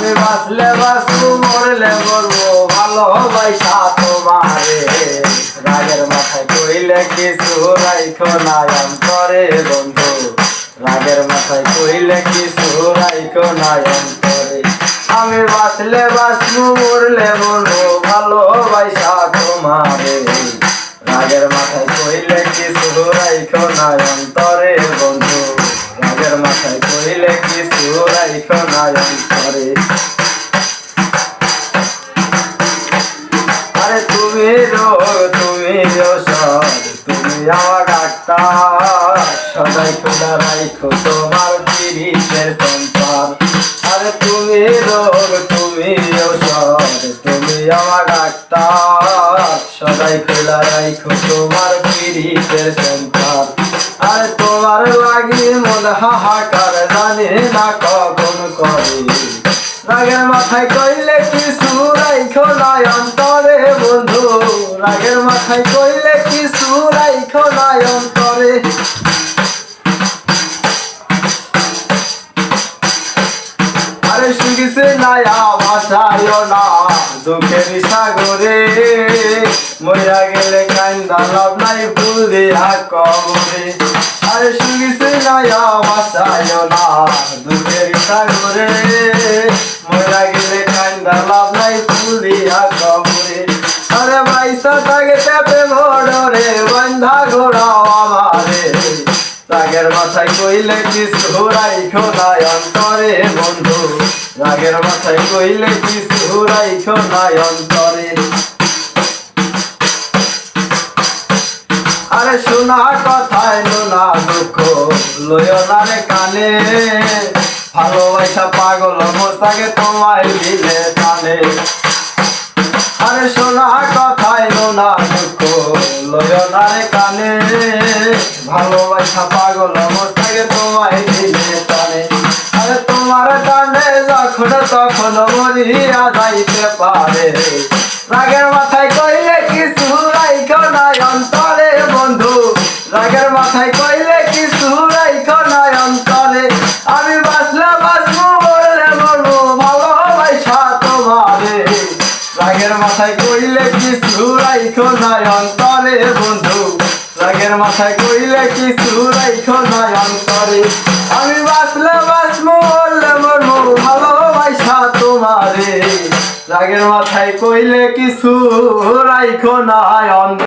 আমি বাঁচলে বাঁচবো মরলে মরবো ভালোবাসা তোমারে। রাগের মাথায় কইলে কিছু রাইখো না অন্তরে বন্ধু, রাগের মাথায় কইলে কিছু রাইখো না অন্তরে। আমি বাঁচলে বাঁচবো মরলে মরবো ভালোবাসা তোমারে। রাগের মাথায় কইলে কিছু রাইখো না অন্তরে বন্ধু, রাগের মাথায় কইলে কিছু রাইখো না অন্তরে। আরে তুমি রোগ তুমি ঔষধ তুমি আমার ডাক্তার, সদাই খোলা রাইখো তোমার পিরিতের সংসার। আরে তুমি রোগ তুমি ঔষধ তুমি আমার ডাক্তার, সদাই খোলা রাইখো তোমার পিরিতের সংসার। আরে তোমার লাগি মন হাহাকার জানি না কখন করে। রাগের মাথায় কইলে কিছু রাইখো না অন্তরে বন্ধু, রাগের মাথায় কইলে কিছু রাইখো না অন্তরে। আরে শিখছে নায়া ভাষায় না দুঃখের সাগরে, মইরা গেলে কান্দা লাভ নাই ফুল দিয়া কবরে। আরে শিখছে নায়া ভাষায় না দুঃখের সাগরে, মইরা গেলে কান্দা লাভ নাই ফুল দিয়া কবরে। আরে বাইসা থাকে পেপে মোড়রে বন্ধা ঘোড়াও আমারে। রাগের মাথায় কইলে কিছু রাইখো না অন্তরে বন্ধু, রাগের মাথায় কইলে কিছু রাইখো না অন্তরে। আরে শোনা কথায় নোনা দুঃখ লইও না রে কানে, ভালোবাসা পাগল মোস্তাকে তোমায় দিলে টানে। আরে শোনা কথায় নোনা দুঃখ লইও না রে কানে, ভালোবাসা পাগল মোস্তাকে তোমায় দিলে টানে। আরে তোমার টানে যখন তখন মরিয়া যাইতে পারে। রাগের মাথায় কইলে কিছু রাইখো না অন্তরে বন্ধু, রাগের মাথায় কইলে কিছু রাইখো না অন্তরে। আমি বাঁচলে বাঁচবো মরলে মরবো ভালোবাসা তোমারে। রাগের মাথায় কইলে কিছু রাইখো না অন্তরে বন্ধু, রাগের মাথায় কইলে কিছু রাইখো না অন্তরে। আমি বাঁচলে বাঁচবো মরলে মরবো ভালোবাসা তোমারে। রাগের মাথায় কইলে কিছু রাইখো না অন্তরে।